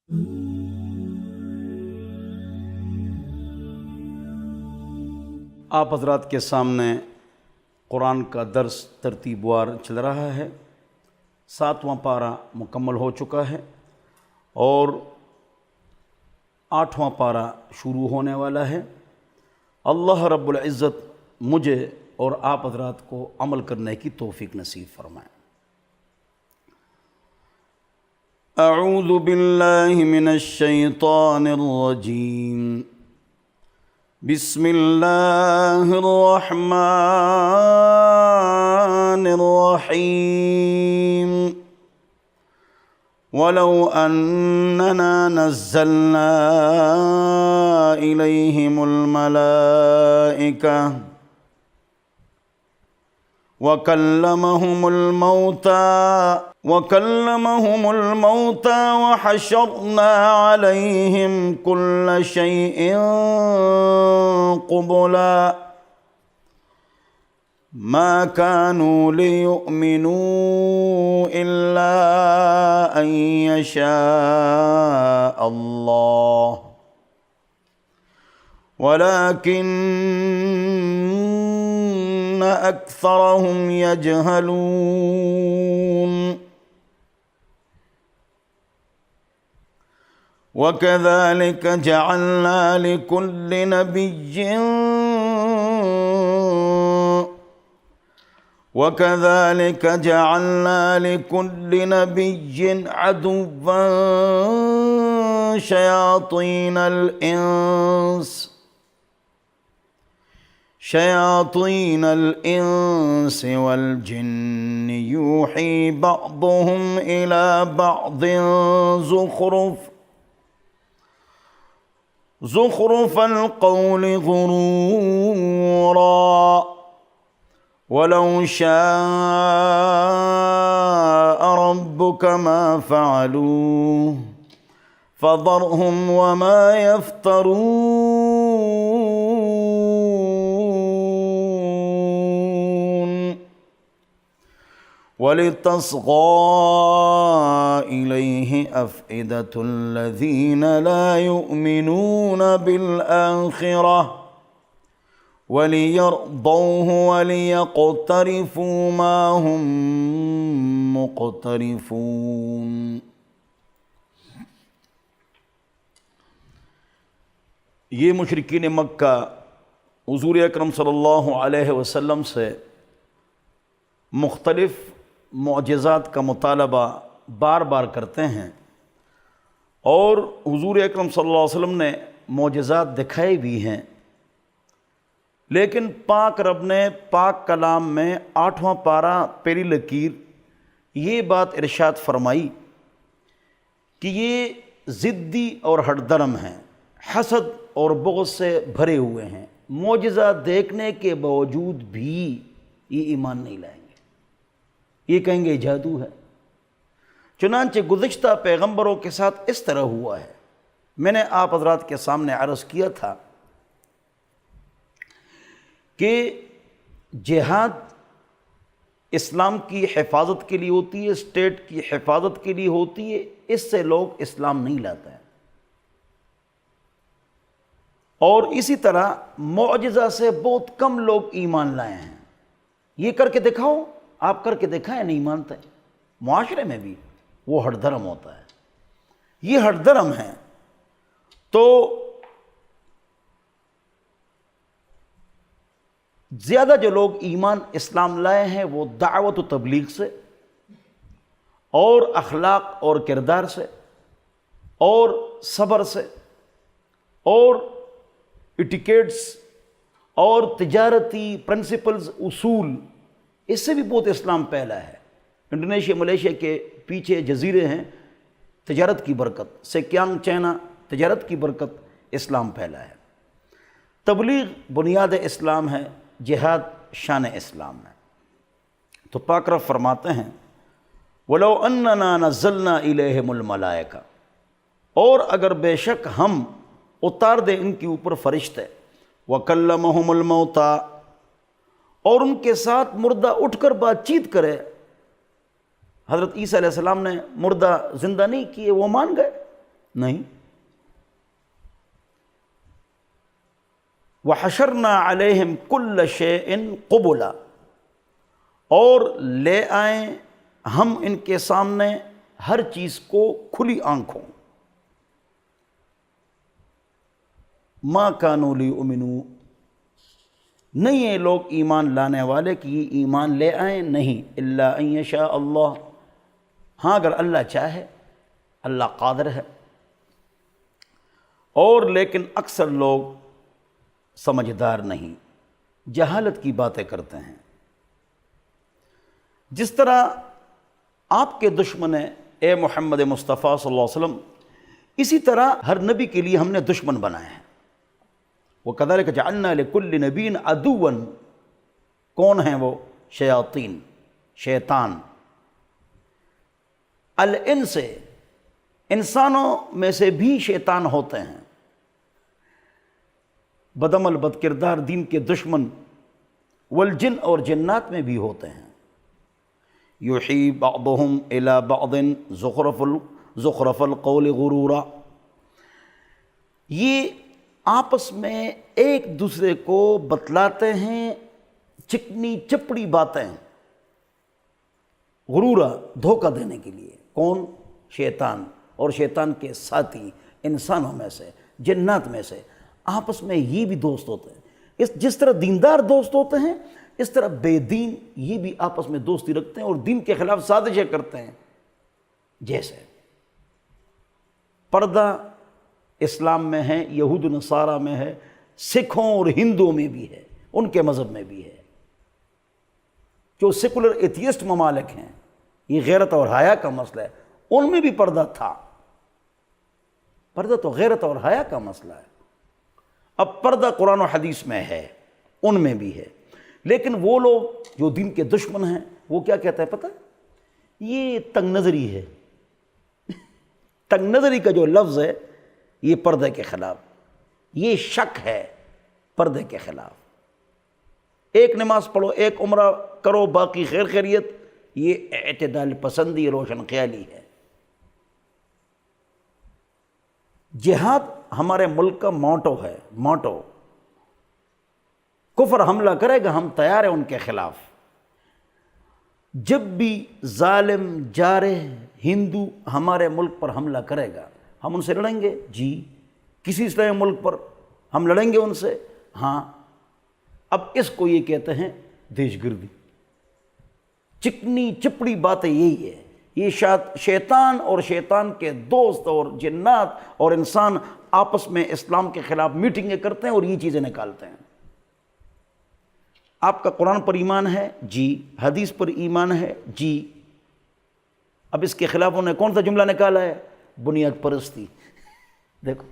آپ حضرات کے سامنے قرآن کا درس ترتیب وار چل رہا ہے۔ 7واں پارہ مکمل ہو چکا ہے اور 8واں پارہ شروع ہونے والا ہے۔ اللہ رب العزت مجھے اور آپ حضرات کو عمل کرنے کی توفیق نصیب فرمائے۔ اعوذ باللہ من الشیطان الرجیم، بسم اللہ الرحمن الرحیم۔ وَلَوْ أَنَّنَا نَزَّلْنَا إِلَيْهِمُ الْمَلَائِكَةَ وَكَلَّمَهُمُ الْمَوْتَى وَحَشَرْنَا عَلَيْهِمْ كُلَّ شَيْءٍ قُبُلًا مَا كَانُوا لِيُؤْمِنُوا إِلَّا أَن يَشَاءَ اللَّهُ وَلَكِنَّ أَكْثَرَهُمْ يَجْهَلُونَ۔ وَكَذَلِكَ جَعَلْنَا لِكُلِّ نَبِيٍّ عَدُوًّا شَيَاطِينَ الْإِنسِ وَالْجِنِّ يُوحِي بَعْضُهُمْ إِلَى بَعْضٍ زُخْرُفَ الْقَوْلِ غُرُورًا وَلَوْ شَاءَ رَبُّكَ مَا فَعَلُوهُ فَذَرْهُمْ وَمَا يَفْتَرُونَ۔ وَلِتَصْغَىٰ إِلَيْهِ أَفْئِدَةُ الَّذِينَ لَا يُؤْمِنُونَ بِالْآخِرَةِ وَلِيَرْضَوْهُ وَلِيَقْتَرِفُوا مَا هُمْ مُقْتَرِفُونَ۔ یہ مشرکین مکہ حضور اکرم صلی اللہ علیہ وسلم سے مختلف معجزات کا مطالبہ بار بار کرتے ہیں، اور حضور اکرم صلی اللہ علیہ وسلم نے معجزات دکھائے بھی ہیں، لیکن پاک رب نے پاک کلام میں 8واں پارہ پہلی لکیر یہ بات ارشاد فرمائی کہ یہ ضدی اور ہٹ درم ہیں، حسد اور بغض سے بھرے ہوئے ہیں، معجزہ دیکھنے کے باوجود بھی یہ ایمان نہیں لائیں گے، یہ کہیں گے جادو ہے۔ چنانچہ گزشتہ پیغمبروں کے ساتھ اس طرح ہوا ہے۔ میں نے آپ حضرات کے سامنے عرض کیا تھا کہ جہاد اسلام کی حفاظت کے لیے ہوتی ہے، اسٹیٹ کی حفاظت کے لیے ہوتی ہے، اس سے لوگ اسلام نہیں لاتے ہیں۔ اور اسی طرح معجزہ سے بہت کم لوگ ایمان لائے ہیں۔ یہ کر کے دکھاؤ، آپ کر کے دکھائیں، نہیں مانتے۔ معاشرے میں بھی وہ ہٹ دھرم ہوتا ہے، یہ ہٹ دھرم ہے۔ تو زیادہ جو لوگ ایمان اسلام لائے ہیں وہ دعوت و تبلیغ سے اور اخلاق اور کردار سے اور صبر سے اور ایٹیکیٹس اور تجارتی پرنسپلز اصول، اس سے بھی بہت اسلام پھیلا ہے۔ انڈونیشیا ملیشیا کے پیچھے جزیرے ہیں، تجارت کی برکت، سیکیانگ چائنا، تجارت کی برکت، اسلام پھیلا ہے۔ تبلیغ بنیاد اسلام ہے، جہاد شان اسلام ہے۔ تو پاک رب فرماتے ہیں وَلَوْ أَنَّنَا نَزَّلْنَا إِلَيْهِمُ الْمَلَائِكَةَ، اور اگر بے شک ہم اتار دیں ان کے اوپر فرشتے، وَكَلَّمَهُمُ الْمَوْتَى، اور ان کے ساتھ مردہ اٹھ کر بات چیت کرے۔ حضرت عیسیٰ علیہ السلام نے مردہ زندہ نہیں کیے، وہ مان گئے، نہیں. وَحَشَرْنَا عَلَيْهِمْ كُلَّ شَيْءٍ قُبُلًا، اور لے آئیں ہم ان کے سامنے ہر چیز کو کھلی آنکھوں. مَا كَانُوا لِيُؤْمِنُوا، نہیں ہیں لوگ ایمان لانے والے کہ یہ ایمان لے آئیں، نہیں. إِلَّا أَن يَشَاءَ اللَّهُ، ہاں اگر اللہ چاہے، اللہ قادر ہے. اور لیکن اکثر لوگ سمجھدار نہیں، جہالت کی باتیں کرتے ہیں. جس طرح آپ کے دشمن ہیں اے محمد مصطفیٰ صلی اللہ علیہ وسلم، اسی طرح ہر نبی کے لیے ہم نے دشمن بنائے ہیں. وَكَذَلِكَ جَعَلْنَا لِكُلِّ نَبِيٍّ عَدُوًّا، کون ہیں وہ؟ شیاطین، شیطان. الانس، انسانوں میں سے بھی شیطان ہوتے ہیں، بدعمل، بد کردار، دین کے دشمن. والجن، اور جنات میں بھی ہوتے ہیں. یوحی بعضهم الی بعض زخرف القول غرورا، یہ آپس میں ایک دوسرے کو بتلاتے ہیں چکنی چپڑی باتیں، غرورا، دھوکہ دینے کے لیے. کون؟ شیطان اور شیطان کے ساتھی انسانوں میں سے، جنات میں سے. آپس میں یہ بھی دوست ہوتے ہیں. جس طرح دیندار دوست ہوتے ہیں، اس طرح بے دین یہ بھی آپس میں دوستی رکھتے ہیں اور دین کے خلاف سازشیں کرتے ہیں. جیسے پردہ اسلام میں ہے، یہود و نصارہ میں ہے، سکھوں اور ہندوؤں میں بھی ہے، ان کے مذہب میں بھی ہے. جو سیکولر ایتھیسٹ ممالک ہیں، یہ غیرت اور حیا کا مسئلہ ہے، ان میں بھی پردہ تھا. پردہ تو غیرت اور حیا کا مسئلہ ہے. اب پردہ قرآن و حدیث میں ہے، ان میں بھی ہے. لیکن وہ لوگ جو دین کے دشمن ہیں، وہ کیا کہتے ہیں پتہ؟ یہ تنگ نظری ہے. تنگ نظری کا جو لفظ ہے، یہ پردے کے خلاف، یہ شک ہے پردے کے خلاف. ایک نماز پڑھو، ایک عمرہ کرو، باقی خیر خیریت، یہ اعتدال پسندی، روشن خیالی ہے. جہاد ہمارے ملک کا موٹو ہے، موٹو. کفر حملہ کرے گا، ہم تیار ہیں ان کے خلاف. جب بھی ظالم جارح ہندو ہمارے ملک پر حملہ کرے گا، ہم ان سے لڑیں گے. جی، کسی اسلامی ملک پر ہم لڑیں گے ان سے. ہاں. اب اس کو یہ کہتے ہیں دیش گردی. چکنی چپڑی باتیں یہی ہے. یہ شیطان اور شیطان کے دوست اور جنات اور انسان آپس میں اسلام کے خلاف میٹنگیں کرتے ہیں اور یہ چیزیں نکالتے ہیں. آپ کا قرآن پر ایمان ہے؟ جی. حدیث پر ایمان ہے؟ جی. اب اس کے خلاف انہوں نے کون سا جملہ نکالا ہے؟ بنیاد پرستی. دیکھو،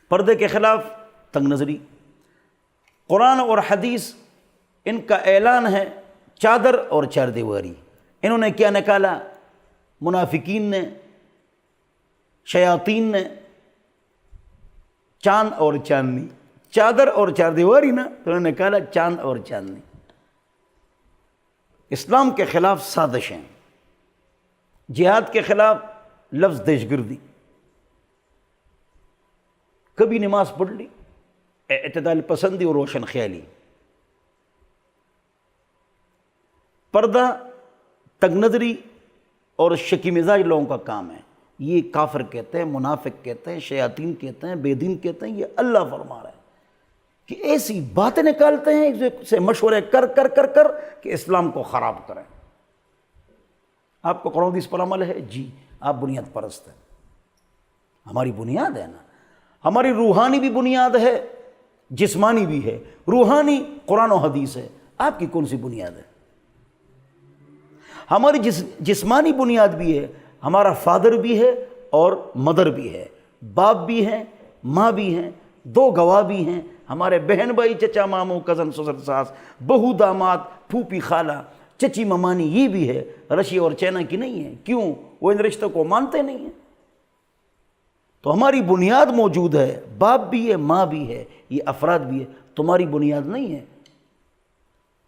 پردے کے خلاف تنگ نظری. قرآن اور حدیث ان کا اعلان ہے چادر اور چار دیواری. انہوں نے کیا نکالا؟ منافقین نے، شیاطین نے چاند اور چاندنی. چادر اور چار دیواری نا، تو انہوں نے نکالا چاند اور چاندنی. اسلام کے خلاف سازشیں، جہاد کے خلاف لفظ دیش گردی. کبھی نماز پڑھ لی، اعتدال پسندی اور روشن خیالی. پردہ تنگ نظری اور شکی مزاج لوگوں کا کام ہے. یہ کافر کہتے ہیں، منافق کہتے ہیں، شیاطین کہتے ہیں، بے دین کہتے ہیں. یہ اللہ فرما رہا ہے کہ ایسی باتیں نکالتے ہیں ایک دوسرے سے مشورے کر کر کر کر کہ اسلام کو خراب کریں. آپ کو قرآن حدیث پر عمل ہے؟ جی. آپ بنیاد پرست ہیں. ہماری بنیاد ہے نا، ہماری روحانی بھی بنیاد ہے، جسمانی بھی ہے. روحانی قرآن و حدیث ہے. آپ کی کون سی بنیاد ہے؟ ہماری جسمانی بنیاد بھی ہے. ہمارا فادر بھی ہے اور مدر بھی ہے، باپ بھی ہیں، ماں بھی ہیں، دو گواہ بھی ہیں، ہمارے بہن بھائی، چچا ماموں، کزن سسر ساس، بہو داماد، پھوپھی خالہ، چچی ممانی، یہ بھی ہے. رشی اور چینا کی نہیں ہے. کیوں؟ وہ ان رشتوں کو مانتے نہیں ہیں. تو ہماری بنیاد موجود ہے، باپ بھی ہے، ماں بھی ہے، یہ افراد بھی ہے. تمہاری بنیاد نہیں ہے.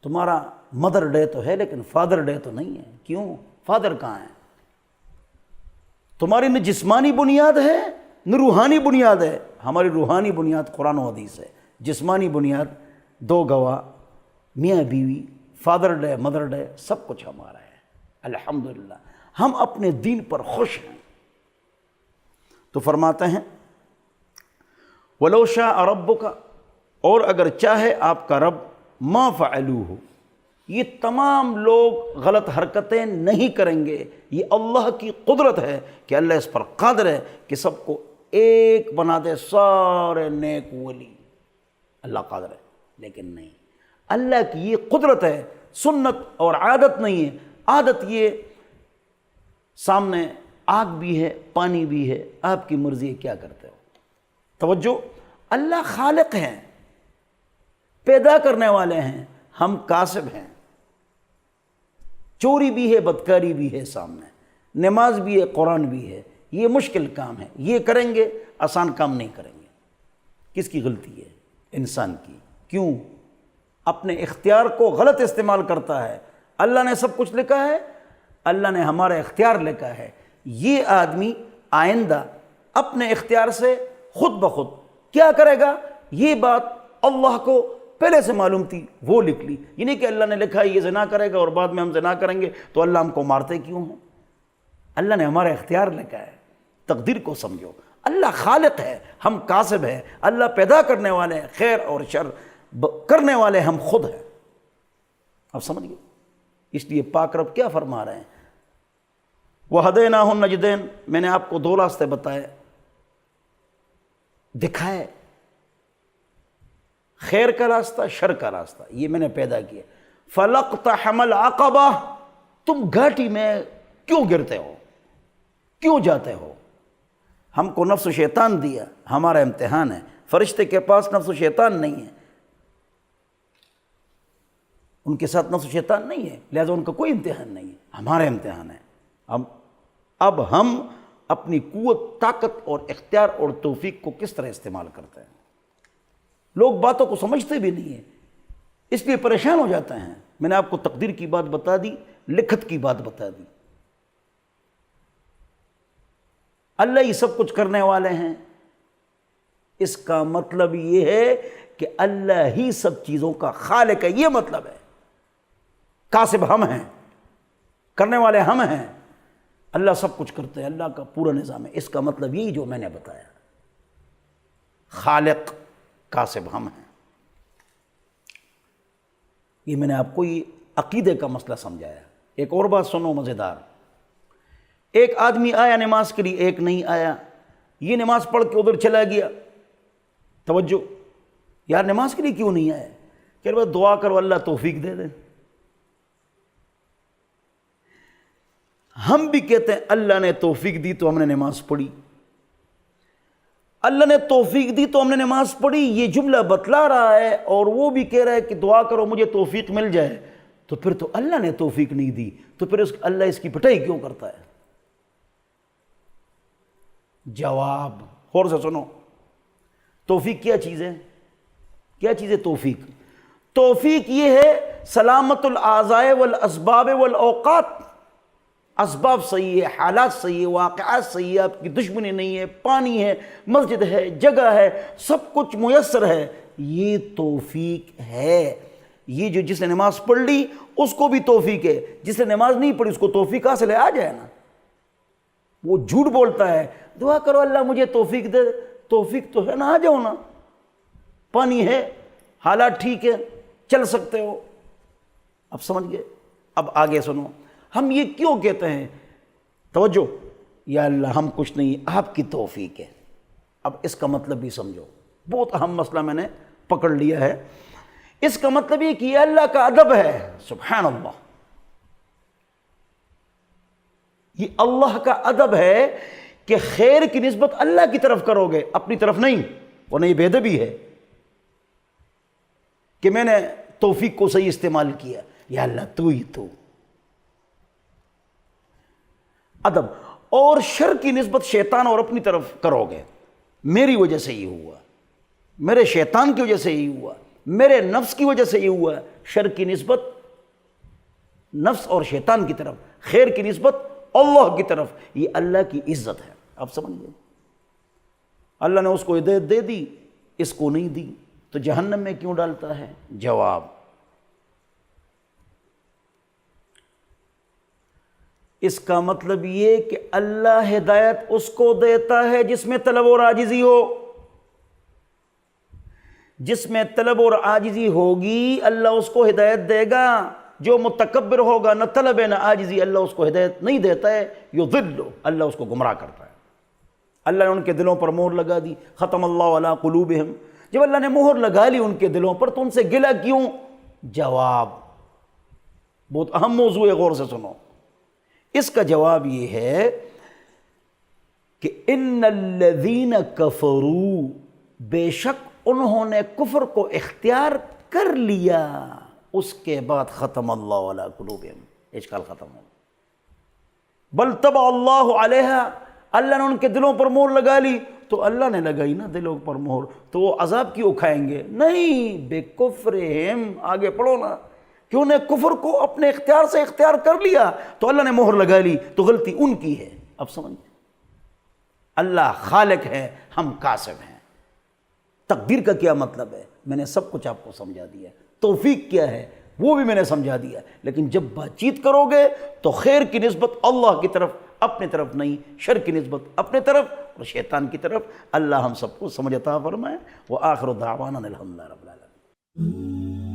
تمہارا مدر ڈے تو ہے لیکن فادر ڈے تو نہیں ہے. کیوں؟ فادر کہاں ہے؟ تمہاری نہ جسمانی بنیاد ہے نہ روحانی بنیاد ہے. ہماری روحانی بنیاد قرآن و حدیث ہے. جسمانی بنیاد 2 گواہ، میاں بیوی، فادر ڈے مدر ڈے، سب کچھ ہمارا ہے. الحمدللہ ہم اپنے دین پر خوش ہیں. تو فرماتے ہیں وَلَوْ شَاءَ رَبُّكَ، اور اگر چاہے آپ کا رب، مَا فَعَلُوهُ، یہ تمام لوگ غلط حرکتیں نہیں کریں گے. یہ اللہ کی قدرت ہے کہ اللہ اس پر قادر ہے کہ سب کو ایک بنا دے، سارے نیک ولی. اللہ قادر ہے، لیکن نہیں، اللہ کی یہ قدرت ہے، سنت اور عادت نہیں ہے. عادت یہ سامنے آگ بھی ہے، پانی بھی ہے، آپ کی مرضی ہے کیا کرتے ہو. توجہ، اللہ خالق ہیں، پیدا کرنے والے ہیں، ہم کاسب ہیں. چوری بھی ہے، بدکاری بھی ہے سامنے، نماز بھی ہے، قرآن بھی ہے. یہ مشکل کام ہے، یہ کریں گے، آسان کام نہیں کریں گے. کس کی غلطی ہے؟ انسان کی. کیوں؟ اپنے اختیار کو غلط استعمال کرتا ہے. اللہ نے سب کچھ لکھا ہے، اللہ نے ہمارا اختیار لکھا ہے. یہ آدمی آئندہ اپنے اختیار سے خود بخود کیا کرے گا، یہ بات اللہ کو پہلے سے معلوم تھی، وہ لکھ لی. یہ نہیں کہ اللہ نے لکھا ہے یہ زنا کرے گا اور بعد میں ہم زنا کریں گے تو اللہ ہم کو مارتے کیوں ہیں. اللہ نے ہمارا اختیار لکھا ہے. تقدیر کو سمجھو. اللہ خالق ہے، ہم کاسب ہیں. اللہ پیدا کرنے والے ہیں، خیر اور شر کرنے والے ہم خود ہیں. اب سمجھ گئے؟ اس لیے پاک رب کیا فرما رہے ہیں؟ وَهَدَيْنَاهُ النَّجْدَيْنِ، میں نے آپ کو 2 راستے بتائے، دکھائے، خیر کا راستہ، شر کا راستہ، یہ میں نے پیدا کیا. فَلَقْتَحَمَ الْعَقَبَةَ، تم گھاٹی میں کیوں گرتے ہو، کیوں جاتے ہو؟ ہم کو نفس و شیطان دیا، ہمارا امتحان ہے. فرشتے کے پاس نفس و شیطان نہیں ہے، ان کے ساتھ نفس و شیطان نہیں ہے، لہذا ان کا کوئی امتحان نہیں ہے. ہمارا امتحان ہے. اب ہم اپنی قوت، طاقت اور اختیار اور توفیق کو کس طرح استعمال کرتے ہیں. لوگ باتوں کو سمجھتے بھی نہیں ہیں، اس لیے پریشان ہو جاتے ہیں. میں نے آپ کو تقدیر کی بات بتا دی، لکھت کی بات بتا دی. اللہ ہی سب کچھ کرنے والے ہیں، اس کا مطلب یہ ہے کہ اللہ ہی سب چیزوں کا خالق ہے. یہ مطلب ہے. کاسب ہم ہیں، کرنے والے ہم ہیں، اللہ سب کچھ کرتے ہیں، اللہ کا پورا نظام ہے. اس کا مطلب یہی جو میں نے بتایا، خالق کاسب ہم ہیں. یہ میں نے آپ کو یہ عقیدے کا مسئلہ سمجھایا. ایک اور بات سنو مزیدار. ایک آدمی آیا نماز کے لیے، ایک نہیں آیا. یہ نماز پڑھ کے ادھر چلا گیا. توجہ، یار نماز کے لیے کیوں نہیں آیا؟ کہ بس دعا کرو اللہ توفیق دے دے. ہم بھی کہتے ہیں اللہ نے توفیق دی تو ہم نے نماز پڑھی، اللہ نے توفیق دی تو ہم نے نماز پڑھی. یہ جملہ بتلا رہا ہے اور وہ بھی کہہ رہا ہے کہ دعا کرو مجھے توفیق مل جائے. تو پھر تو اللہ نے توفیق نہیں دی، تو پھر اللہ اس کی پٹائی کیوں کرتا ہے؟ جواب غور سے سنو. توفیق کیا چیز ہے؟ کیا چیز ہے توفیق؟ توفیق یہ ہے سلامت الاعضاء والاسباب والاوقات. اسباب صحیح ہے، حالات صحیح ہے، واقعات صحیح ہے، آپ کی دشمنی نہیں ہے، پانی ہے، مسجد ہے، جگہ ہے، سب کچھ میسر ہے. یہ توفیق ہے. یہ جو جس نے نماز پڑھ لی اس کو بھی توفیق ہے، جس نے نماز نہیں پڑھی اس کو توفیق حاصل ہے. آ جائے نا. وہ جھوٹ بولتا ہے، دعا کرو اللہ مجھے توفیق دے. توفیق تو ہے نا، آ جاؤ نا. پانی ہے، حالات ٹھیک ہے، چل سکتے ہو. اب سمجھ گئے؟ اب آگے سنو. ہم یہ کیوں کہتے ہیں؟ توجہ، یا اللہ ہم کچھ نہیں، آپ کی توفیق ہے. اب اس کا مطلب بھی سمجھو. بہت اہم مسئلہ میں نے پکڑ لیا ہے. اس کا مطلب یہ کہ یہ اللہ کا ادب ہے. سبحان اللہ، یہ اللہ کا ادب ہے کہ خیر کی نسبت اللہ کی طرف کرو گے، اپنی طرف نہیں. ورنہ یہ بے ادبی ہے کہ میں نے توفیق کو صحیح استعمال کیا. یا اللہ تو ہی تو. ادب. اور شر کی نسبت شیطان اور اپنی طرف کرو گے. میری وجہ سے یہ ہوا، میرے شیطان کی وجہ سے یہ ہوا، میرے نفس کی وجہ سے یہ ہوا. شر کی نسبت نفس اور شیطان کی طرف، خیر کی نسبت اللہ کی طرف، یہ اللہ کی عزت ہے۔ آپ سمجھ گئے؟ اللہ نے اس کو ہدایت دے دی، اس کو نہیں دی، تو جہنم میں کیوں ڈالتا ہے؟ جواب، اس کا مطلب یہ کہ اللہ ہدایت اس کو دیتا ہے جس میں طلب اور عاجزی ہو۔ جس میں طلب اور عاجزی ہوگی اللہ اس کو ہدایت دے گا۔ جو متکبر ہوگا، نہ طلب ہے نہ عاجزی، اللہ اس کو ہدایت نہیں دیتا ہے، یضل، اللہ اس کو گمراہ کرتا ہے۔ اللہ نے ان کے دلوں پر مہر لگا دی، ختم اللہ علی قلوبہم۔ جب اللہ نے مہر لگا لی ان کے دلوں پر تو ان سے گلہ کیوں؟ جواب بہت اہم موضوع ہے، غور سے سنو۔ اس کا جواب یہ ہے کہ ان الذین کفروا، بے شک انہوں نے کفر کو اختیار کر لیا، اس کے بعد ختم اللہ علی قلوبہم، اشکال ختم ہو۔ بل طبع اللہ علیہا، اللہ نے ان کے دلوں پر مہر لگا لی، تو اللہ نے لگائی نا دلوں پر مہر، تو وہ عذاب کیوں کھائیں گے؟ نہیں، بے کفرہم، آگے پڑھو نا، کہ انہیں کفر کو اپنے اختیار سے اختیار کر لیا تو اللہ نے مہر لگا لی، تو غلطی ان کی ہے۔ اب سمجھ، اللہ خالق ہے، ہم کاسب ہیں۔ تقدیر کا کیا مطلب ہے؟ میں نے سب کچھ آپ کو سمجھا دیا ہے۔ توفیق کیا ہے وہ بھی میں نے سمجھا دیا، لیکن جب بات چیت کرو گے تو خیر کی نسبت اللہ کی طرف، اپنے طرف نہیں، شر کی نسبت اپنے طرف اور شیطان کی طرف۔ اللہ ہم سب کو سمجھ عطا فرمائے۔ وآخر دعوانا الحمدللہ رب العالمین۔